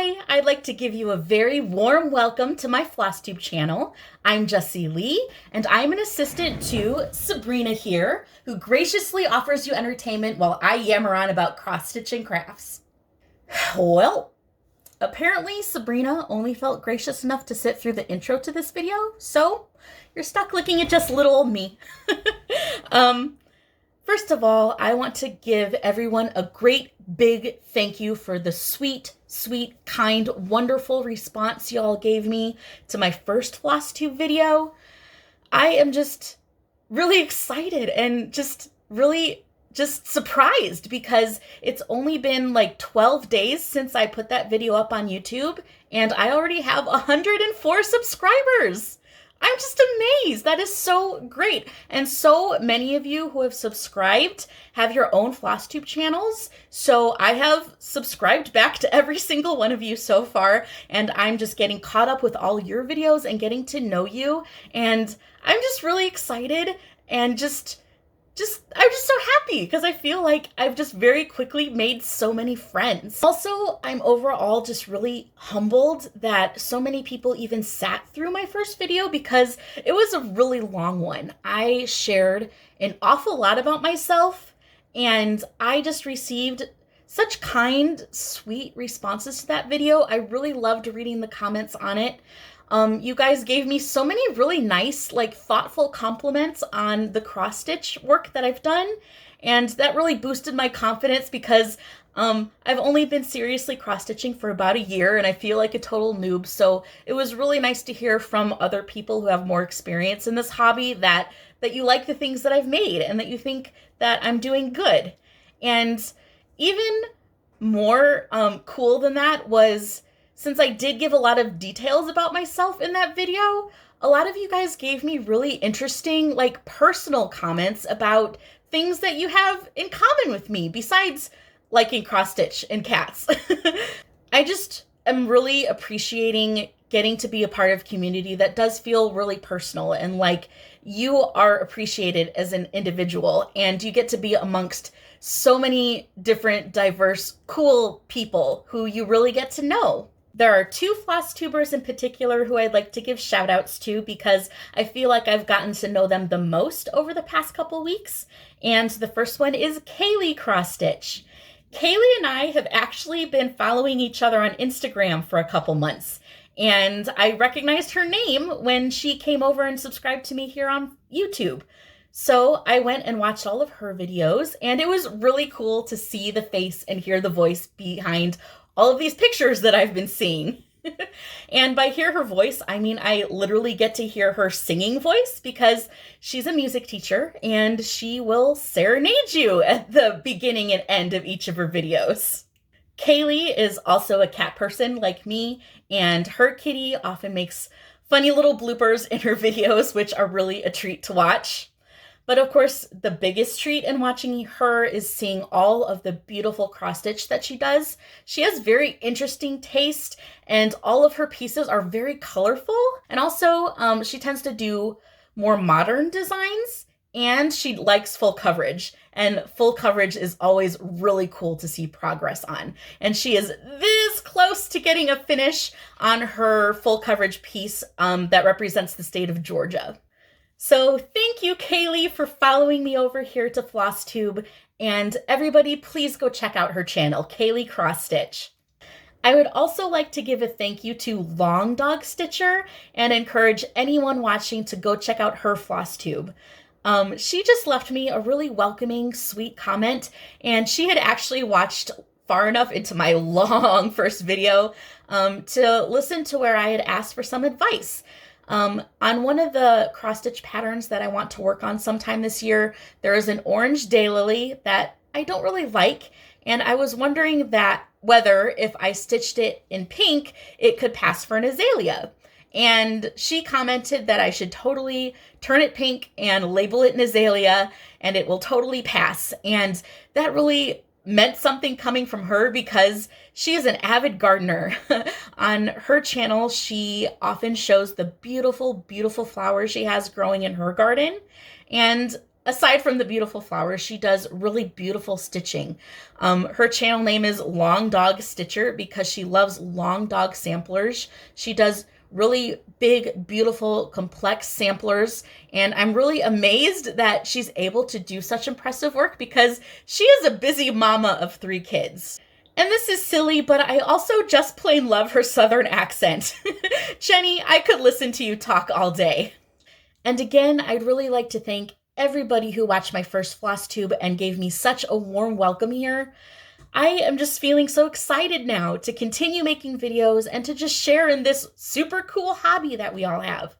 Hi, I'd like to give you a very warm welcome to my Flosstube channel. I'm Jessie Lee, and I'm an assistant to Sabrina here, who graciously offers you entertainment while I yammer on about cross-stitching crafts. Well, apparently Sabrina only felt gracious enough to sit through the intro to this video, so you're stuck looking at just little old me. First of all, I want to give everyone a great big thank you for the sweet, kind, wonderful response y'all gave me to my first Flosstube video. I am just really excited and just surprised because it's only been like 12 days since I put that video up on YouTube and I already have 104 subscribers. I'm just amazed. That is so great. And so many of you who have subscribed have your own Flosstube channels. So I have subscribed back to every single one of you so far. And I'm just getting caught up with all your videos and getting to know you. And I'm just really excited and I'm just so happy because I feel like I've just very quickly made so many friends. Also, I'm overall just really humbled that so many people even sat through my first video because it was a really long one. I shared an awful lot about myself and I just received such kind, sweet responses to that video. I really loved reading the comments on it. You guys gave me so many really nice, thoughtful compliments on the cross-stitch work that I've done, and that really boosted my confidence because I've only been seriously cross-stitching for about a year, and I feel like a total noob, so it was really nice to hear from other people who have more experience in this hobby that you like the things that I've made, and that you think that I'm doing good. And even more cool than that was, since I did give a lot of details about myself in that video, a lot of you guys gave me really interesting, personal comments about things that you have in common with me, besides liking cross-stitch and cats. I just am really appreciating getting to be a part of a community that does feel really personal and like you are appreciated as an individual and you get to be amongst so many different, diverse, cool people who you really get to know. There are two Flosstubers in particular who I'd like to give shout outs to because I feel like I've gotten to know them the most over the past couple weeks. And the first one is Kaylee CrossStitch. Kaylee and I have actually been following each other on Instagram for a couple months. And I recognized her name when she came over and subscribed to me here on YouTube. So I went and watched all of her videos, and it was really cool to see the face and hear the voice behind all of these pictures that I've been seeing. And by hear her voice, I mean I literally get to hear her singing voice because she's a music teacher and she will serenade you at the beginning and end of each of her videos. Kaylee is also a cat person like me, and her kitty often makes funny little bloopers in her videos, which are really a treat to watch. But of course, the biggest treat in watching her is seeing all of the beautiful cross-stitch that she does. She has very interesting taste, and all of her pieces are very colorful. And also, she tends to do more modern designs, and she likes full coverage. And full coverage is always really cool to see progress on. And she is this close to getting a finish on her full coverage piece that represents the state of Georgia. So thank you, Kaylee, for following me over here to Flosstube, and everybody please go check out her channel, Kaylee CrossStitch. I would also like to give a thank you to Long Dog Stitcher and encourage anyone watching to go check out her Flosstube. She just left me a really welcoming, sweet comment, and she had actually watched far enough into my long first video to listen to where I had asked for some advice. On one of the cross-stitch patterns that I want to work on sometime this year, there is an orange daylily that I don't really like, and I was wondering that whether if I stitched it in pink, it could pass for an azalea. And she commented that I should totally turn it pink and label it an azalea, and it will totally pass. And that really meant something coming from her because she is an avid gardener. On her channel, she often shows the beautiful, beautiful flowers she has growing in her garden. And aside from the beautiful flowers, she does really beautiful stitching. Her channel name is Long Dog Stitcher because she loves long dog samplers. She does really big, beautiful, complex samplers, and I'm really amazed that she's able to do such impressive work because she is a busy mama of 3 kids. And this is silly, but I also just plain love her southern accent. Jenny, I could listen to you talk all day. And again, I'd really like to thank everybody who watched my first Flosstube and gave me such a warm welcome here. I am just feeling so excited now to continue making videos and to just share in this super cool hobby that we all have.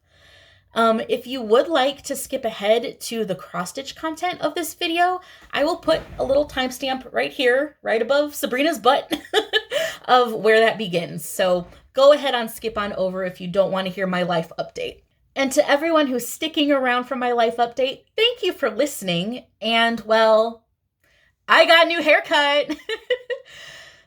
If you would like to skip ahead to the cross-stitch content of this video, I will put a little timestamp right here, right above Sabrina's butt, of where that begins. So go ahead and skip on over if you don't want to hear my life update. And to everyone who's sticking around for my life update, thank you for listening. And well, I got a new haircut.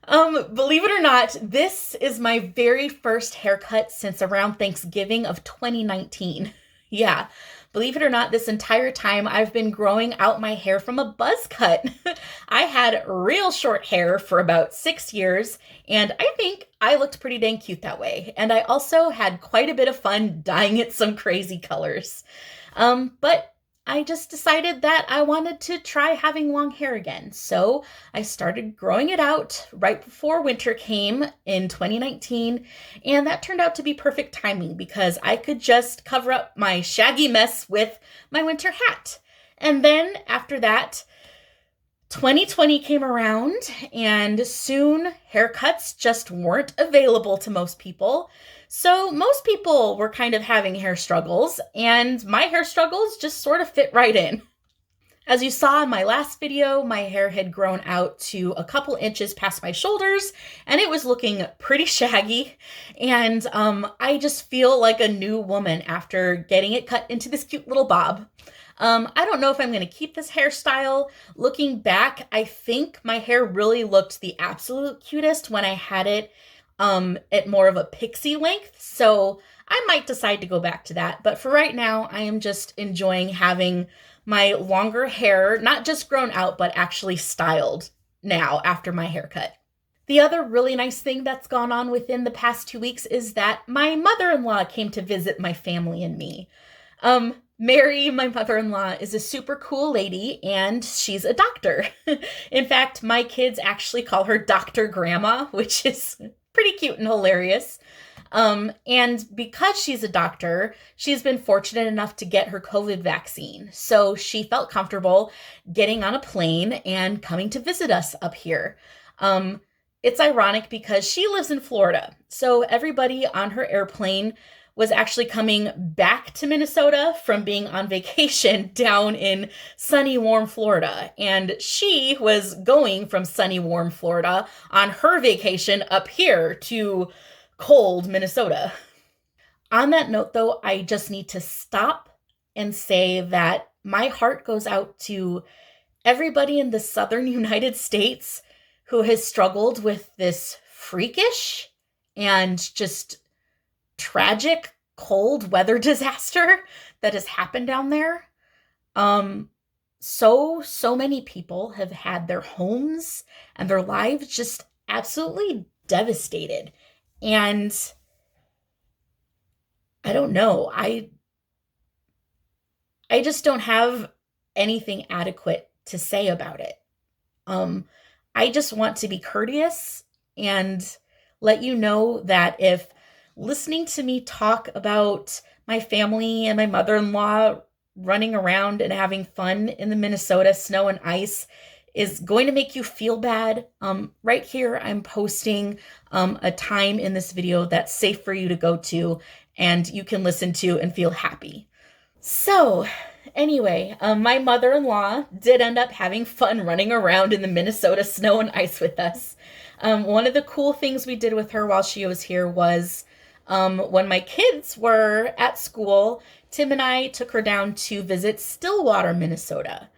Believe it or not, this is my very first haircut since around Thanksgiving of 2019. Yeah, believe it or not, this entire time I've been growing out my hair from a buzz cut. I had real short hair for about 6 years, and I think I looked pretty dang cute that way. And I also had quite a bit of fun dyeing it some crazy colors. But I just decided that I wanted to try having long hair again. So I started growing it out right before winter came in 2019. And that turned out to be perfect timing because I could just cover up my shaggy mess with my winter hat. And then after that, 2020 came around and soon haircuts just weren't available to most people. So most people were kind of having hair struggles, and my hair struggles just sort of fit right in. As you saw in my last video, my hair had grown out to a couple inches past my shoulders, and it was looking pretty shaggy, and I just feel like a new woman after getting it cut into this cute little bob. I don't know if I'm going to keep this hairstyle. Looking back, I think my hair really looked the absolute cutest when I had it at more of a pixie length, so I might decide to go back to that. But for right now, I am just enjoying having my longer hair, not just grown out, but actually styled now after my haircut. The other really nice thing that's gone on within the past 2 weeks is that my mother-in-law came to visit my family and me. Mary, my mother-in-law, is a super cool lady, and she's a doctor. In fact, my kids actually call her Dr. Grandma, which is pretty cute and hilarious. And because she's a doctor, she's been fortunate enough to get her COVID vaccine. So she felt comfortable getting on a plane and coming to visit us up here. It's ironic because she lives in Florida. So everybody on her airplane was actually coming back to Minnesota from being on vacation down in sunny, warm Florida. And she was going from sunny, warm Florida on her vacation up here to cold Minnesota. On that note, though, I just need to stop and say that my heart goes out to everybody in the southern United States who has struggled with this freakish and just tragic cold weather disaster that has happened down there. So many people have had their homes and their lives just absolutely devastated. And I don't know, I just don't have anything adequate to say about it. I just want to be courteous and let you know that if listening to me talk about my family and my mother-in-law running around and having fun in the Minnesota snow and ice is going to make you feel bad, right here I'm posting a time in this video that's safe for you to go to and you can listen to and feel happy. So anyway, my mother-in-law did end up having fun running around in the Minnesota snow and ice with us. One of the cool things we did with her while she was here was when my kids were at school, Tim and I took her down to visit Stillwater, Minnesota.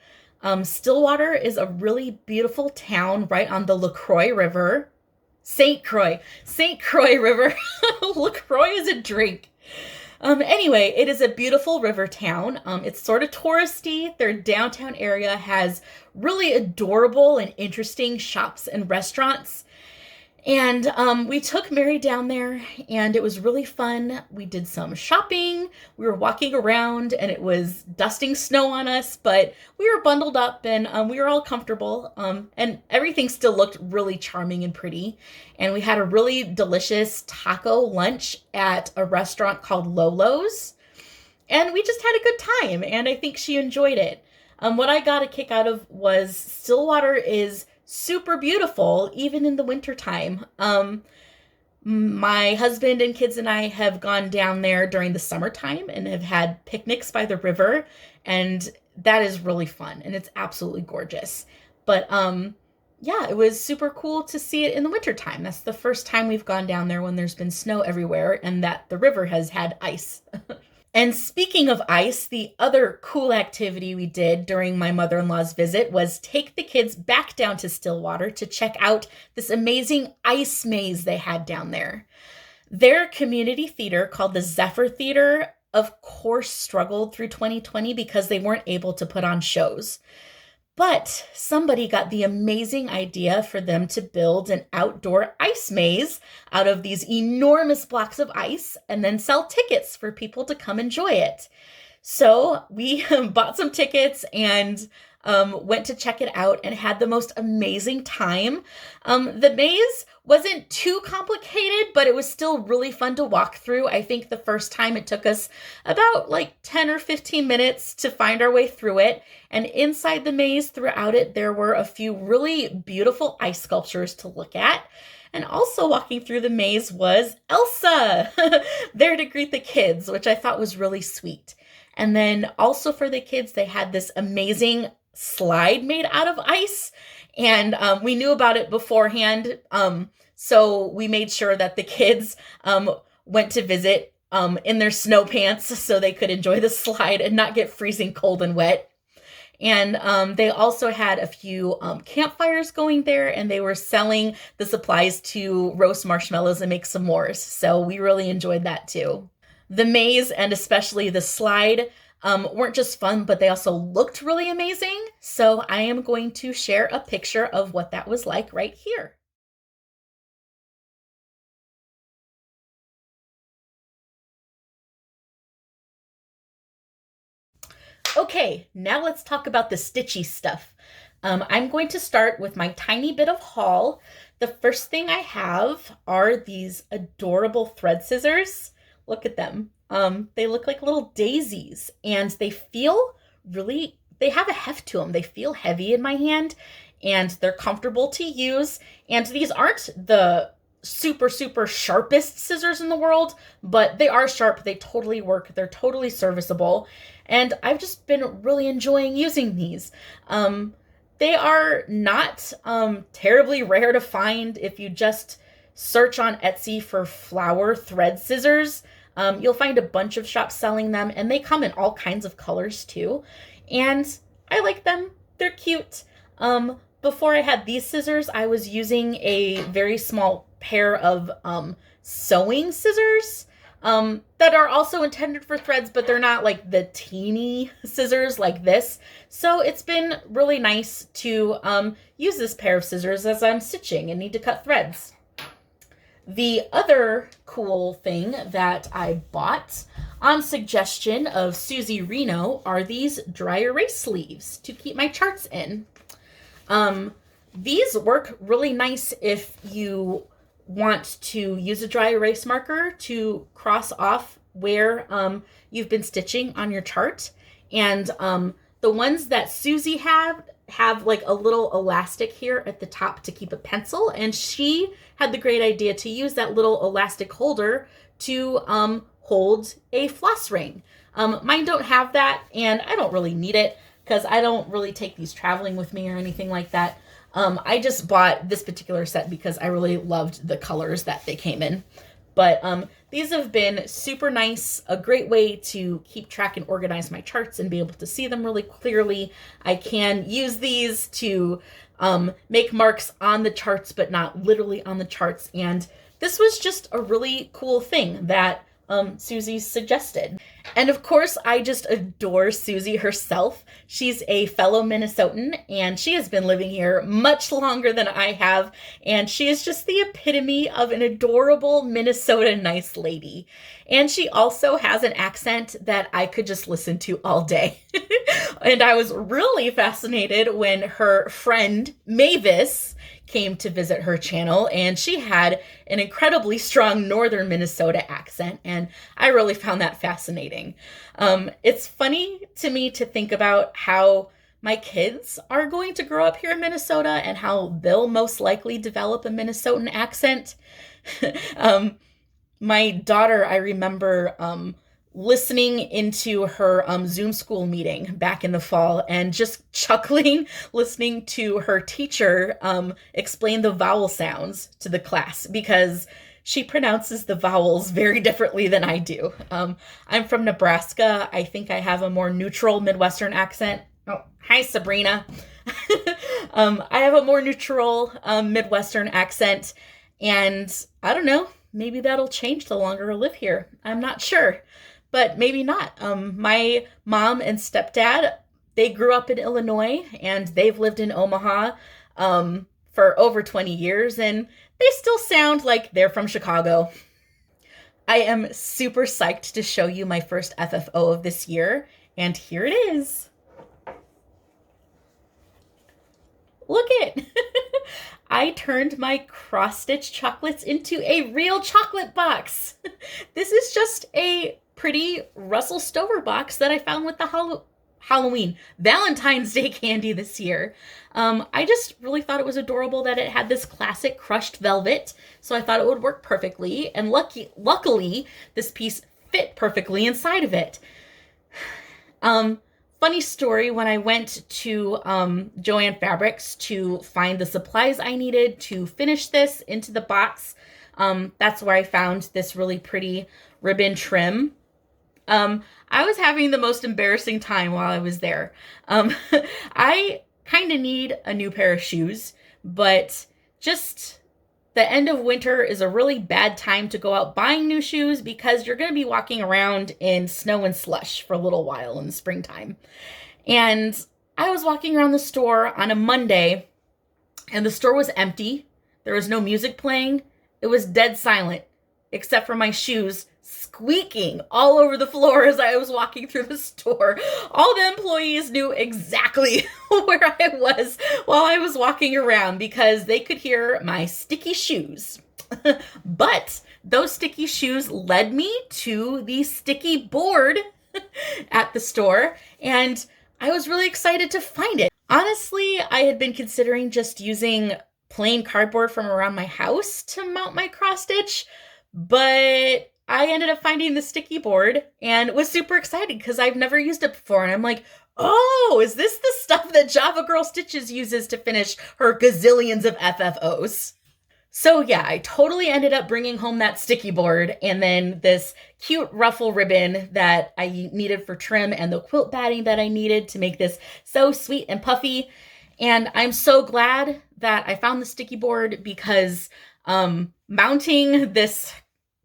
Stillwater is a really beautiful town right on the LaCroix River. St. Croix River. LaCroix is a drink. Anyway, it is a beautiful river town. It's sort of touristy. Their downtown area has really adorable and interesting shops and restaurants. And we took Mary down there, and it was really fun. We did some shopping. We were walking around, and it was dusting snow on us, but we were bundled up, and we were all comfortable. And everything still looked really charming and pretty. And we had a really delicious taco lunch at a restaurant called Lolo's. And we just had a good time, and I think she enjoyed it. What I got a kick out of was Stillwater is super beautiful, even in the wintertime. My husband and kids and I have gone down there during the summertime and have had picnics by the river, and that is really fun, and it's absolutely gorgeous. But yeah, it was super cool to see it in the wintertime. That's the first time we've gone down there when there's been snow everywhere and that the river has had ice. And speaking of ice, the other cool activity we did during my mother-in-law's visit was take the kids back down to Stillwater to check out this amazing ice maze they had down there. Their community theater, called the Zephyr Theater, of course struggled through 2020 because they weren't able to put on shows. But somebody got the amazing idea for them to build an outdoor ice maze out of these enormous blocks of ice and then sell tickets for people to come enjoy it. So we bought some tickets and went to check it out and had the most amazing time. The maze wasn't too complicated, but it was still really fun to walk through. I think the first time it took us about like 10 or 15 minutes to find our way through it. And inside the maze, throughout it, there were a few really beautiful ice sculptures to look at. And also walking through the maze was Elsa, there to greet the kids, which I thought was really sweet. And then also for the kids, they had this amazing slide made out of ice. And we knew about it beforehand. So we made sure that the kids went to visit in their snow pants so they could enjoy the slide and not get freezing cold and wet. And they also had a few campfires going there, and they were selling the supplies to roast marshmallows and make s'mores. So we really enjoyed that too. The maze, and especially the slide, weren't just fun, but they also looked really amazing. So I am going to share a picture of what that was like right here. Okay, now let's talk about the Stitchy stuff. I'm going to start with my tiny bit of haul. The first thing I have are these adorable thread scissors. Look at them. They look like little daisies, and they feel really, they have a heft to them. They feel heavy in my hand, and they're comfortable to use. And these aren't the super sharpest scissors in the world, but they are sharp. They totally work. They're totally serviceable. And I've just been really enjoying using these. They are not terribly rare to find. If you just search on Etsy for flower thread scissors, you'll find a bunch of shops selling them, and they come in all kinds of colors too. And I like them. They're cute. Before I had these scissors, I was using a very small pair of sewing scissors that are also intended for threads, but they're not like the teeny scissors like this. So it's been really nice to use this pair of scissors as I'm stitching and need to cut threads. The other cool thing that I bought on suggestion of Susie Reno are these dry erase sleeves to keep my charts in. These work really nice if you want to use a dry erase marker to cross off where you've been stitching on your chart. And the ones that Susie have like a little elastic here at the top to keep a pencil, and she had the great idea to use that little elastic holder to hold a floss ring. Mine don't have that, and I don't really need it because I don't really take these traveling with me or anything like that. I just bought this particular set because I really loved the colors that they came in. But these have been super nice, a great way to keep track and organize my charts and be able to see them really clearly. I can use these to make marks on the charts, but not literally on the charts. And this was just a really cool thing that Susie suggested. And of course, I just adore Susie herself. She's a fellow Minnesotan, and she has been living here much longer than I have, and she is just the epitome of an adorable Minnesota nice lady. And she also has an accent that I could just listen to all day. And I was really fascinated when her friend Mavis came to visit her channel, and she had an incredibly strong northern Minnesota accent, and I really found that fascinating. It's funny to me to think about how my kids are going to grow up here in Minnesota and how they'll most likely develop a Minnesotan accent. My daughter, I remember listening into her Zoom school meeting back in the fall and just chuckling, listening to her teacher explain the vowel sounds to the class because she pronounces the vowels very differently than I do. I'm from Nebraska. I think I have a more neutral Midwestern accent. Oh, hi, Sabrina. I have a more neutral Midwestern accent, and I don't know, maybe that'll change the longer I live here. I'm not sure. But maybe not. My mom and stepdad, they grew up in Illinois, and they've lived in Omaha for over 20 years, and they still sound like they're from Chicago. I am super psyched to show you my first FFO of this year, and here it is. Look it! I turned my cross-stitch chocolates into a real chocolate box. This is just a pretty Russell Stover box that I found with the Valentine's Day candy this year. I just really thought it was adorable that it had this classic crushed velvet, so I thought it would work perfectly, and luckily, this piece fit perfectly inside of it. Funny story, when I went to Joann Fabrics to find the supplies I needed to finish this into the box, that's where I found this really pretty ribbon trim. I was having the most embarrassing time while I was there. I kind of need a new pair of shoes, but just the end of winter is a really bad time to go out buying new shoes because you're going to be walking around in snow and slush for a little while in the springtime. And I was walking around the store on a Monday, and the store was empty. There was no music playing. It was dead silent, except for my shoes squeaking all over the floor as I was walking through the store. All the employees knew exactly where I was while I was walking around because they could hear my sticky shoes. But those sticky shoes led me to the sticky board at the store, and I was really excited to find it. Honestly, I had been considering just using plain cardboard from around my house to mount my cross stitch, but I ended up finding the sticky board and was super excited because I've never used it before. And I'm like, oh, is this the stuff that Javagirl Stitches uses to finish her gazillions of FFOs? So yeah, I totally ended up bringing home that sticky board and then this cute ruffle ribbon that I needed for trim and the quilt batting that I needed to make this so sweet and puffy. And I'm so glad that I found the sticky board because mounting this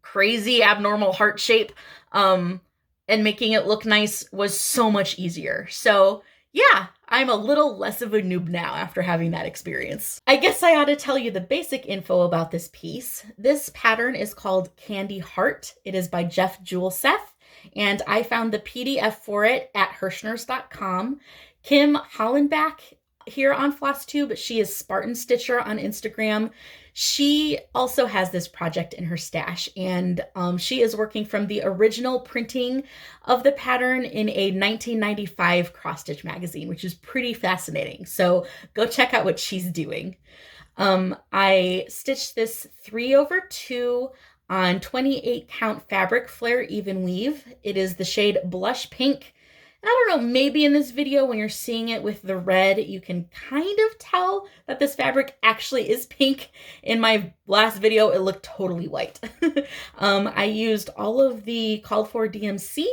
crazy abnormal heart shape and making it look nice was so much easier. So yeah, I'm a little less of a noob now after having that experience. I guess I ought to tell you the basic info about this piece. This pattern is called Candy Heart. It is by Jeff Julseth, and I found the PDF for it at Hirschners.com. Kim Hollenback here on Flosstube, she is Spartan Stitcher on Instagram. She also has this project in her stash, and she is working from the original printing of the pattern in a 1995 cross-stitch magazine, which is pretty fascinating. So go check out what she's doing. I stitched this 3/2 on 28 count fabric flare even weave. It is the shade Blush Pink. I don't know, maybe in this video when you're seeing it with the red, you can kind of tell that this fabric actually is pink. In my last video, it looked totally white. I used all of the called for DMC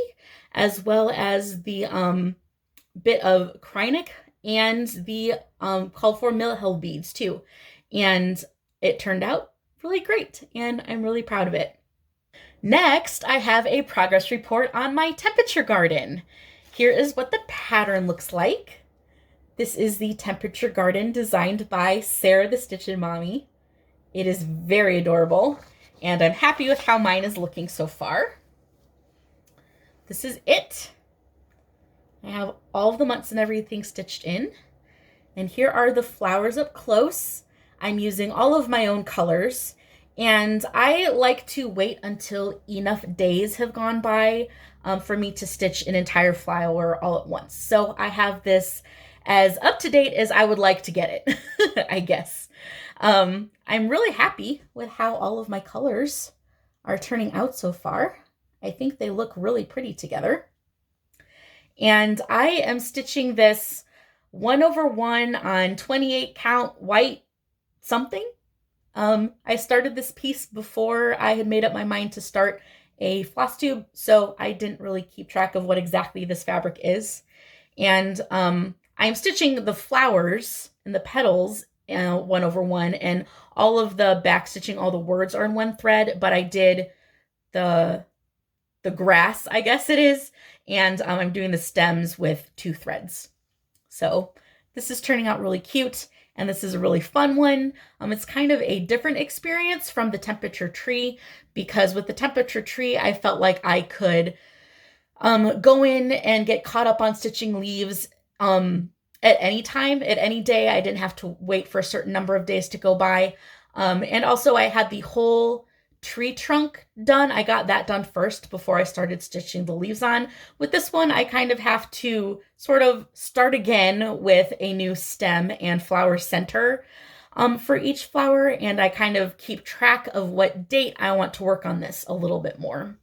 as well as the bit of Krynic and the called for Milhill beads too. And it turned out really great, and I'm really proud of it. Next, I have a progress report on my temperature garden. Here is what the pattern looks like. This is the temperature garden designed by Sarah the Stitchin Mommy. It is very adorable, and I'm happy with how mine is looking so far. This is it. I have all of the months and everything stitched in. And here are the flowers up close. I'm using all of my own colors. And I like to wait until enough days have gone by for me to stitch an entire flower all at once. So I have this as up to date as I would like to get it, I guess. I'm really happy with how all of my colors are turning out so far. I think they look really pretty together. And I am stitching this 1/1 on 28 count white something. I started this piece before I had made up my mind to start a Flosstube, so I didn't really keep track of what exactly this fabric is. And I'm stitching the flowers and the petals 1/1, and all of the back stitching, all the words are in one thread, but I did the grass, I guess it is, and I'm doing the stems with 2 threads. So this is turning out really cute. And this is a really fun one. It's kind of a different experience from the temperature tree, because with the temperature tree, I felt like I could go in and get caught up on stitching leaves at any time, at any day. I didn't have to wait for a certain number of days to go by. And also I had the whole tree trunk done. I got that done first before I started stitching the leaves on. With this one, I kind of have to sort of start again with a new stem and flower center for each flower, and I kind of keep track of what date I want to work on this a little bit more.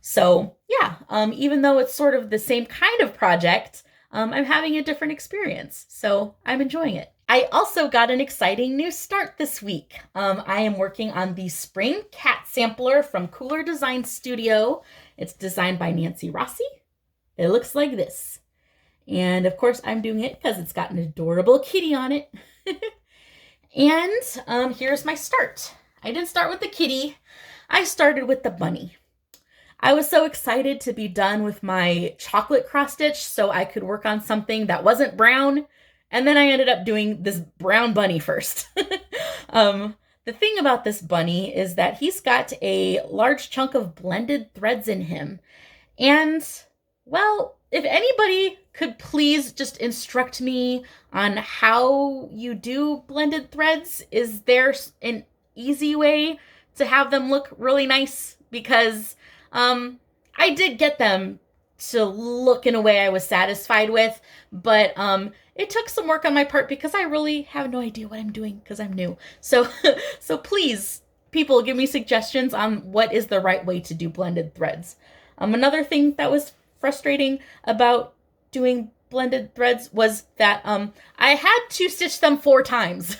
So yeah, even though it's sort of the same kind of project, I'm having a different experience, so I'm enjoying it. I also got an exciting new start this week. I am working on the Spring Cat Sampler from Cooler Design Studio. It's designed by Nancy Rossi. It looks like this. And of course I'm doing it because it's got an adorable kitty on it. And here's my start. I didn't start with the kitty. I started with the bunny. I was so excited to be done with my chocolate cross stitch so I could work on something that wasn't brown. And then I ended up doing this brown bunny first. The thing about this bunny is that he's got a large chunk of blended threads in him. And, well, if anybody could please just instruct me on how you do blended threads, is there an easy way to have them look really nice? Because I did get them to look in a way I was satisfied with, but it took some work on my part because I really have no idea what I'm doing because I'm new. So please, people, give me suggestions on what is the right way to do blended threads. Another thing that was frustrating about doing blended threads was that I had to stitch them 4 times.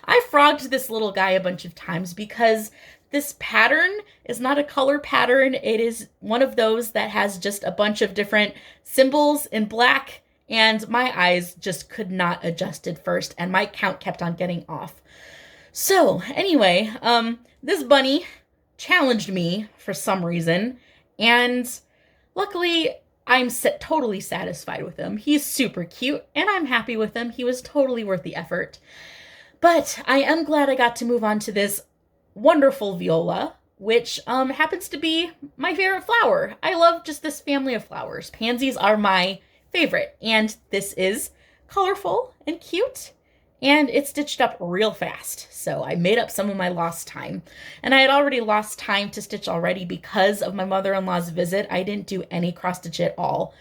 I frogged this little guy a bunch of times because this pattern is not a color pattern. It is one of those that has just a bunch of different symbols in black, and my eyes just could not adjust at first, and my count kept on getting off. So anyway, this bunny challenged me for some reason, and luckily I'm totally satisfied with him. He's super cute, and I'm happy with him. He was totally worth the effort. But I am glad I got to move on to this wonderful viola, which happens to be my favorite flower. I love just this family of flowers. Pansies are my favorite, and this is colorful and cute, and it's stitched up real fast. So I made up some of my lost time, and I had already lost time to stitch already because of my mother-in-law's visit. I didn't do any cross stitch at all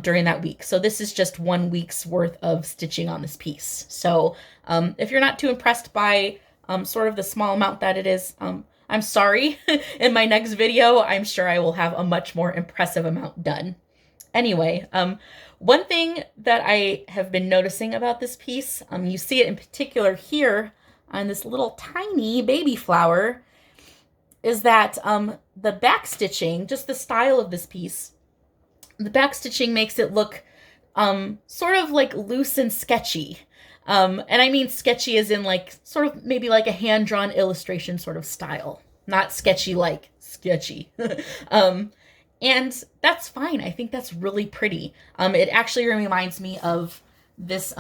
during that week. So this is just 1 week's worth of stitching on this piece. So if you're not too impressed by sort of the small amount that it is, I'm sorry. In my next video, I'm sure I will have a much more impressive amount done. Anyway, one thing that I have been noticing about this piece, you see it in particular here on this little tiny baby flower, is that the back stitching, just the style of this piece, the back stitching makes it look sort of like loose and sketchy. And I mean sketchy as in like sort of maybe like a hand-drawn illustration sort of style. not sketchy like sketchy. And that's fine. I think that's really pretty. It actually reminds me of this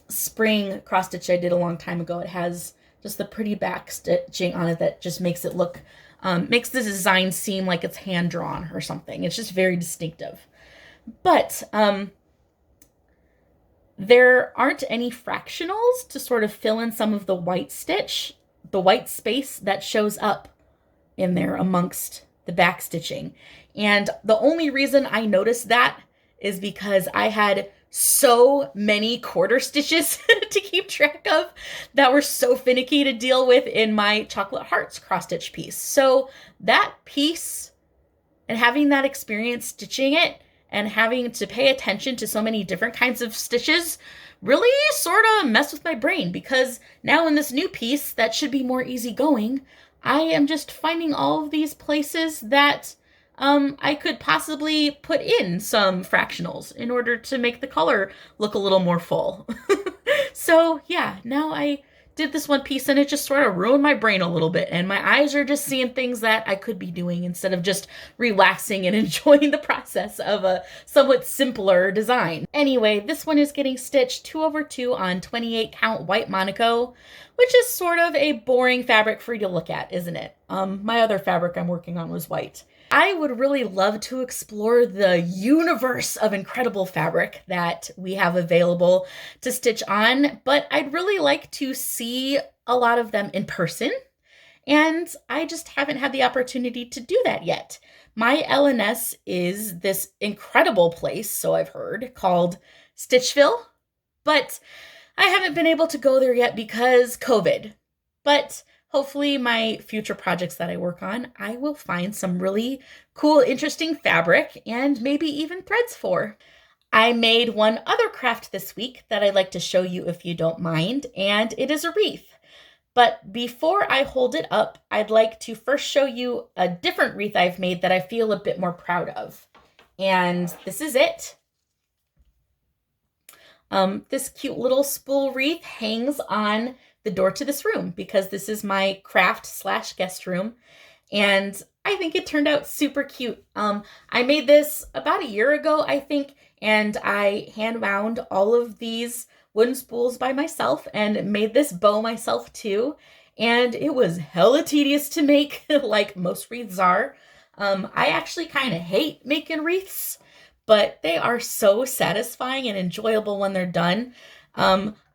spring cross stitch I did a long time ago. It has just the pretty back stitching on it that just makes it look, makes the design seem like it's hand drawn or something. It's just very distinctive. But there aren't any fractionals to sort of fill in some of the white stitch, the white space that shows up in there amongst the back stitching. And the only reason I noticed that is because I had so many quarter stitches to keep track of that were so finicky to deal with in my Chocolate Hearts cross stitch piece. So that piece and having that experience stitching it and having to pay attention to so many different kinds of stitches really sort of messed with my brain, because now in this new piece that should be more easygoing, I am just finding all of these places that I could possibly put in some fractionals in order to make the color look a little more full. So yeah, now I did this one piece and it just sort of ruined my brain a little bit, and my eyes are just seeing things that I could be doing instead of just relaxing and enjoying the process of a somewhat simpler design. Anyway, this one is getting stitched 2/2 on 28 count white Monaco, which is sort of a boring fabric for you to look at, isn't it? My other fabric I'm working on was white. I would really love to explore the universe of incredible fabric that we have available to stitch on, but I'd really like to see a lot of them in person, and I just haven't had the opportunity to do that yet. My LNS is this incredible place, so I've heard, called Stitchville, but I haven't been able to go there yet because COVID. But hopefully my future projects that I work on, I will find some really cool, interesting fabric and maybe even threads for. I made one other craft this week that I'd like to show you if you don't mind, and it is a wreath. But before I hold it up, I'd like to first show you a different wreath I've made that I feel a bit more proud of. And this is it. This cute little spool wreath hangs on the door to this room because this is my craft/guest room, and I think it turned out super cute. I made this about a year ago, I think, and I hand wound all of these wooden spools by myself and made this bow myself too, and it was hella tedious to make, like most wreaths are. I actually kind of hate making wreaths, but they are so satisfying and enjoyable when they're done.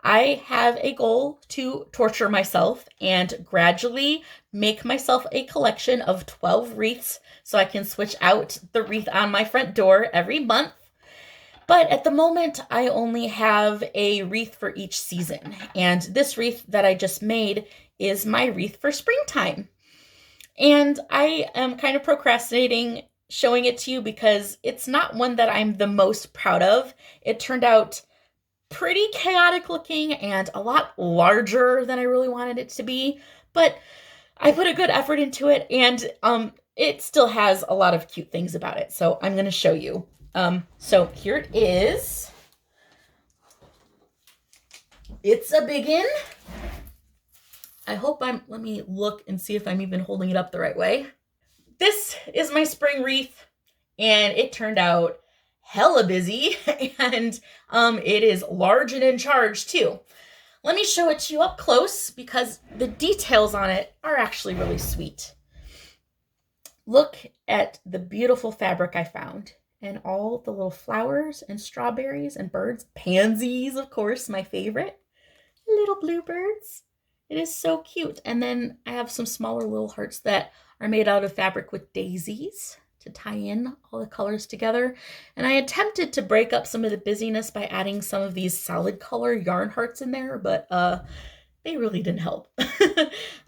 I have a goal to torture myself and gradually make myself a collection of 12 wreaths so I can switch out the wreath on my front door every month. But at the moment, I only have a wreath for each season. And this wreath that I just made is my wreath for springtime. And I am kind of procrastinating showing it to you because it's not one that I'm the most proud of. It turned out pretty chaotic looking and a lot larger than I really wanted it to be, but I put a good effort into it, and it still has a lot of cute things about it, so I'm going to show you. So here it is. It's a biggin. I hope let me look and see if I'm even holding it up the right way. This is my spring wreath, and it turned out hella busy, and it is large and in charge too. Let me show it to you up close because the details on it are actually really sweet. Look at the beautiful fabric I found and all the little flowers and strawberries and birds. Pansies, of course, my favorite. Little bluebirds. It is so cute. And then I have some smaller little hearts that are made out of fabric with daisies to tie in all the colors together. And I attempted to break up some of the busyness by adding some of these solid color yarn hearts in there, but they really didn't help.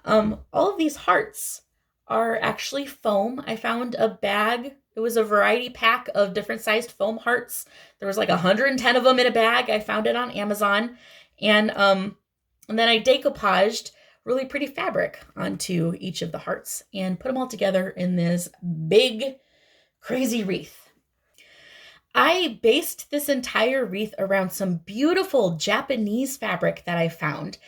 All of these hearts are actually foam. I found a bag. It was a variety pack of different sized foam hearts. There was like 110 of them in a bag. I found it on Amazon. And then I decoupaged really pretty fabric onto each of the hearts and put them all together in this big crazy wreath. I based this entire wreath around some beautiful Japanese fabric that I found.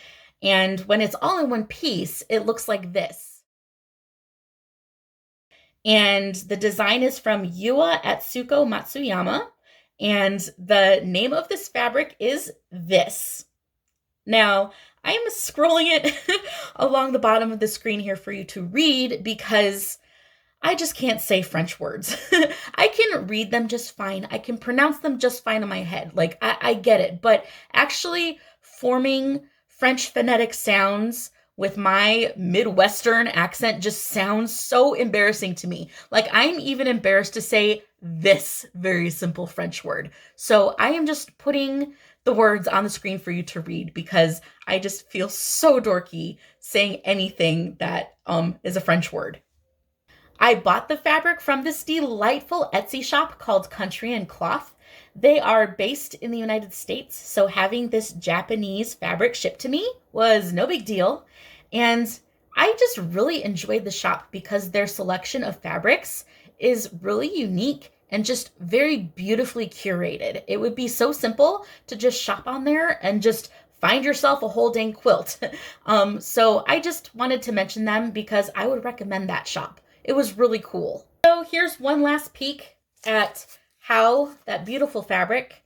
And when it's all in one piece, it looks like this. And the design is from Yua Atsuko Matsuyama. And the name of this fabric is this. Now, I'm scrolling it along the bottom of the screen here for you to read because I just can't say French words. I can read them just fine. I can pronounce them just fine in my head. Like, I get it. But actually forming French phonetic sounds with my Midwestern accent just sounds so embarrassing to me. Like, I'm even embarrassed to say this very simple French word. So I am just putting the words on the screen for you to read because I just feel so dorky saying anything that is a French word. I bought the fabric from this delightful Etsy shop called CountryandCloth. They are based in the United States, so having this Japanese fabric shipped to me was no big deal. And I just really enjoyed the shop because their selection of fabrics is really unique and just very beautifully curated. It would be so simple to just shop on there and just find yourself a whole dang quilt. So I just wanted to mention them because I would recommend that shop. It was really cool. So here's one last peek at how that beautiful fabric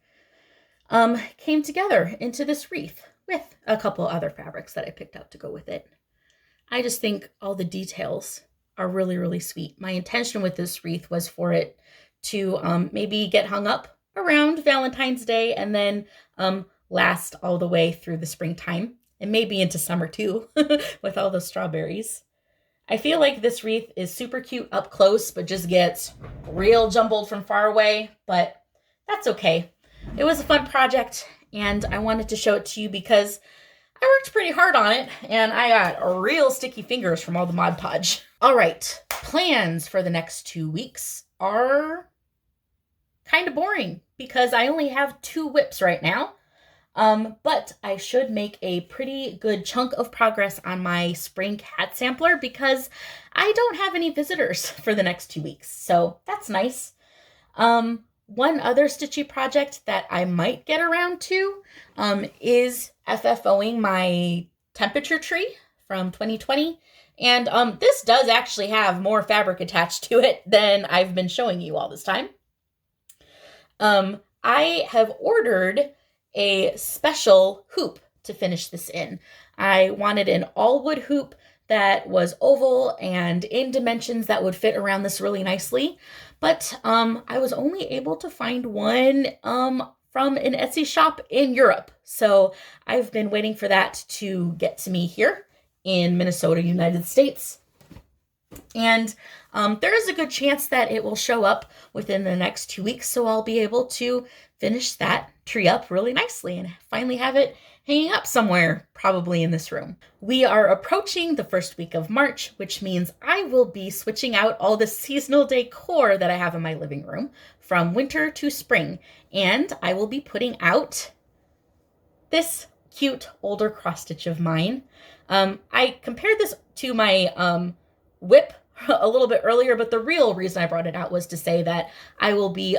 came together into this wreath with a couple other fabrics that I picked out to go with it. I just think all the details are really, really sweet. My intention with this wreath was for it to maybe get hung up around Valentine's Day and then last all the way through the springtime and maybe into summer too with all those strawberries. I feel like this wreath is super cute up close, but just gets real jumbled from far away, but that's okay. It was a fun project, and I wanted to show it to you because I worked pretty hard on it, and I got real sticky fingers from all the Mod Podge. All right, plans for the next 2 weeks are kind of boring because I only have 2 whips right now. But I should make a pretty good chunk of progress on my spring cat sampler because I don't have any visitors for the next 2 weeks. So that's nice. One other stitchy project that I might get around to, is FFOing my temperature tree from 2020. And, this does actually have more fabric attached to it than I've been showing you all this time. I have ordered a special hoop to finish this in. I wanted an all wood hoop that was oval and in dimensions that would fit around this really nicely, but I was only able to find one from an Etsy shop in Europe. So I've been waiting for that to get to me here in Minnesota, United States. And there is a good chance that it will show up within the next 2 weeks, so I'll be able to finish that tree up really nicely and finally have it hanging up somewhere, probably in this room. We are approaching the first week of March, which means I will be switching out all the seasonal decor that I have in my living room from winter to spring, and I will be putting out this cute older cross stitch of mine. I compared this to my whip a little bit earlier, but the real reason I brought it out was to say that I will be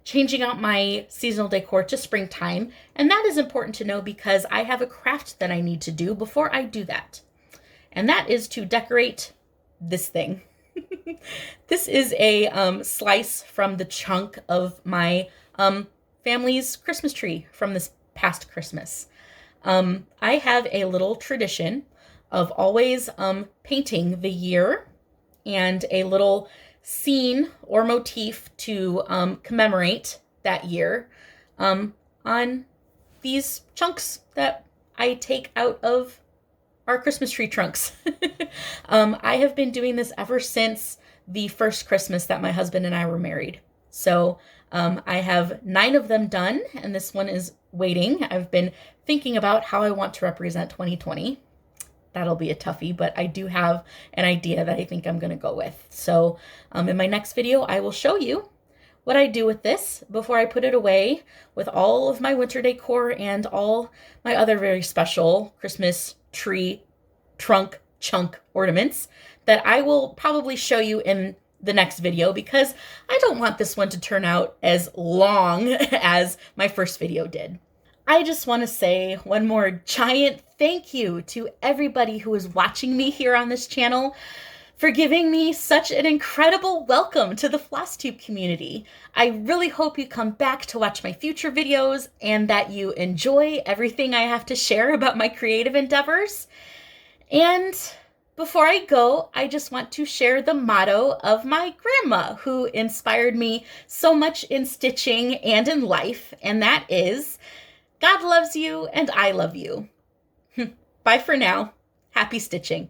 changing out my seasonal decor to springtime, and that is important to know because I have a craft that I need to do before I do that, and that is to decorate this thing. This is a slice from the chunk of my family's Christmas tree from this past Christmas. I have a little tradition of always painting the year and a little scene or motif to commemorate that year on these chunks that I take out of our Christmas tree trunks. I have been doing this ever since the first Christmas that my husband and I were married. So I have 9 of them done, and this one is waiting. I've been thinking about how I want to represent 2020. That'll be a toughie, but I do have an idea that I think I'm going to go with. So in my next video, I will show you what I do with this before I put it away with all of my winter decor and all my other very special Christmas tree trunk chunk ornaments that I will probably show you in the next video because I don't want this one to turn out as long as my first video did. I just want to say one more giant thank you to everybody who is watching me here on this channel for giving me such an incredible welcome to the Flosstube community. I really hope you come back to watch my future videos and that you enjoy everything I have to share about my creative endeavors. And before I go, I just want to share the motto of my grandma, who inspired me so much in stitching and in life, and that is, God loves you and I love you. Bye for now. Happy stitching.